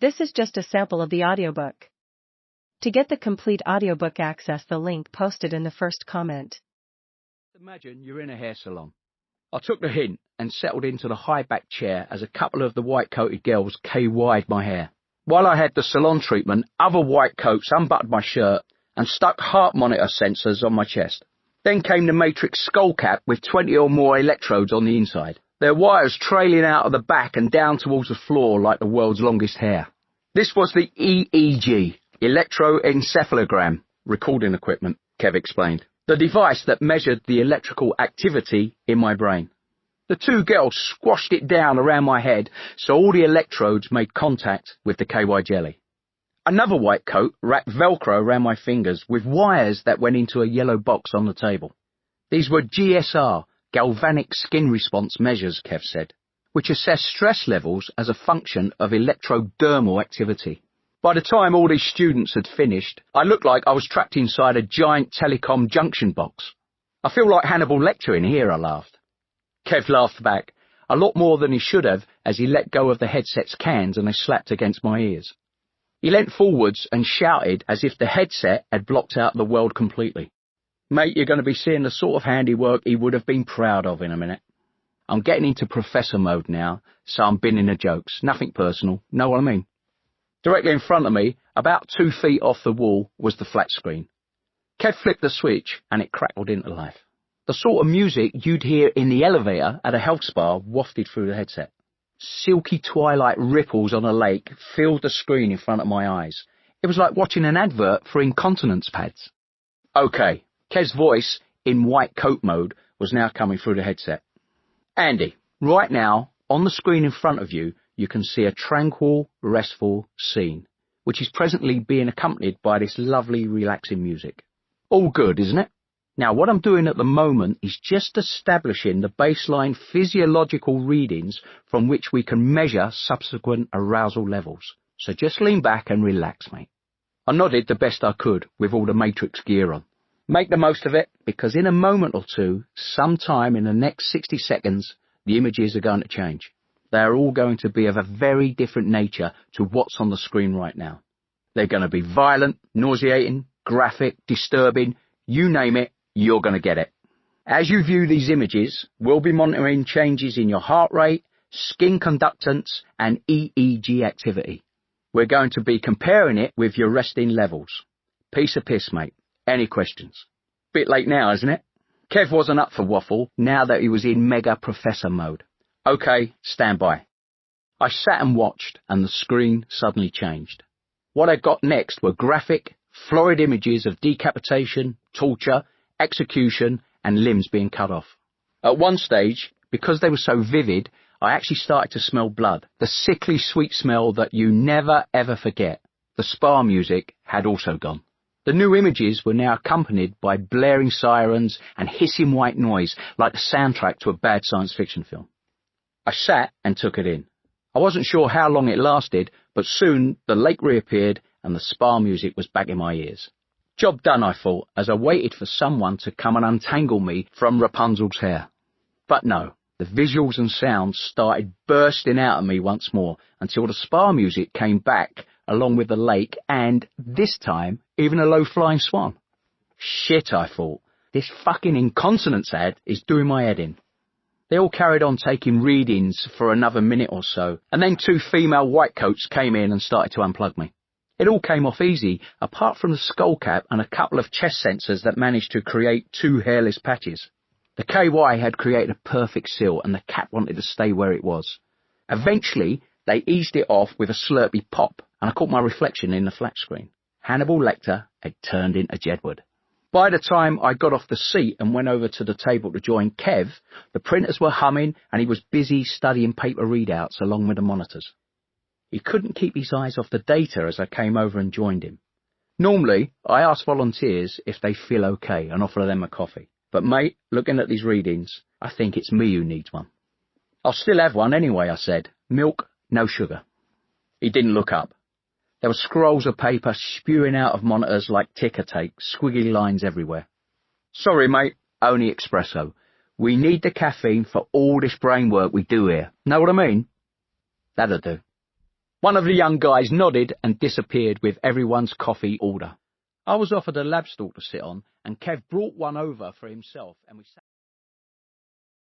This is just a sample of the audiobook. To get the complete audiobook, access the link posted in the first comment. Imagine you're in a hair salon. I took the hint and settled into the high-back chair as a couple of the white-coated girls KY'd my hair. While I had the salon treatment, other white coats unbuttoned my shirt and stuck heart monitor sensors on my chest. Then came the Matrix skull cap with 20 or more electrodes on the inside. Their wires trailing out of the back and down towards the floor like the world's longest hair. This was the EEG, electroencephalogram, recording equipment, Kev explained. The device that measured the electrical activity in my brain. The two girls squashed it down around my head so all the electrodes made contact with the KY jelly. Another white coat wrapped Velcro around my fingers with wires that went into a yellow box on the table. These were GSR, galvanic skin response measures, Kev said, which assess stress levels as a function of electrodermal activity. By the time all these students had finished, I looked like I was trapped inside a giant telecom junction box. I feel like Hannibal Lecter in here, I laughed. Kev laughed back, a lot more than he should have as he let go of the headset's cans and they slapped against my ears. He leant forwards and shouted as if the headset had blocked out the world completely. Mate, you're going to be seeing the sort of handiwork he would have been proud of in a minute. I'm getting into professor mode now, so I'm binning the jokes. Nothing personal, know what I mean? Directly in front of me, about 2 feet off the wall, was the flat screen. Kev flipped the switch and it crackled into life. The sort of music you'd hear in the elevator at a health spa wafted through the headset. Silky twilight ripples on a lake filled the screen in front of my eyes. It was like watching an advert for incontinence pads. Okay, Kev's voice, in white coat mode, was now coming through the headset. Andy, right now, on the screen in front of you, you can see a tranquil, restful scene, which is presently being accompanied by this lovely, relaxing music. All good, isn't it? Now, what I'm doing at the moment is just establishing the baseline physiological readings from which we can measure subsequent arousal levels. So just lean back and relax, mate. I nodded the best I could with all the Matrix gear on. Make the most of it, because in a moment or two, sometime in the next 60 seconds, the images are going to change. They are all going to be of a very different nature to what's on the screen right now. They're going to be violent, nauseating, graphic, disturbing, you name it, you're going to get it. As you view these images, we'll be monitoring changes in your heart rate, skin conductance, and EEG activity. We're going to be comparing it with your resting levels. Piece of piss, mate. Any questions? Bit late now, isn't it? Kev wasn't up for waffle now that he was in mega professor mode. Okay, stand by. I sat and watched, and the screen suddenly changed. What I got next were graphic, florid images of decapitation, torture, execution, and limbs being cut off. At one stage, because they were so vivid, I actually started to smell blood, the sickly sweet smell that you never ever forget. The spa music had also gone. The new images were now accompanied by blaring sirens and hissing white noise like the soundtrack to a bad science fiction film. I sat and took it in. I wasn't sure how long it lasted, but soon the lake reappeared and the spa music was back in my ears. Job done, I thought, as I waited for someone to come and untangle me from Rapunzel's hair. But no, the visuals and sounds started bursting out of me once more until the spa music came back along with the lake and, this time, even a low-flying swan. Shit, I thought, this fucking incontinence ad is doing my head in. They all carried on taking readings for another minute or so, and then 2 female white coats came in and started to unplug me. It all came off easy, apart from the skull cap and a couple of chest sensors that managed to create 2 hairless patches. The KY had created a perfect seal, and the cap wanted to stay where it was. Eventually, they eased it off with a slurpy pop, and I caught my reflection in the flat screen. Hannibal Lecter had turned into Jedward. By the time I got off the seat and went over to the table to join Kev, the printers were humming and he was busy studying paper readouts along with the monitors. He couldn't keep his eyes off the data as I came over and joined him. Normally, I ask volunteers if they feel okay and offer them a coffee. But mate, looking at these readings, I think it's me who needs one. I'll still have one anyway, I said. Milk, no sugar. He didn't look up. There were scrolls of paper spewing out of monitors like ticker tape, squiggly lines everywhere. Sorry, mate, only espresso. We need the caffeine for all this brain work we do here. Know what I mean? That'll do. One of the young guys nodded and disappeared with everyone's coffee order. I was offered a lab stool to sit on, and Kev brought one over for himself, and we sat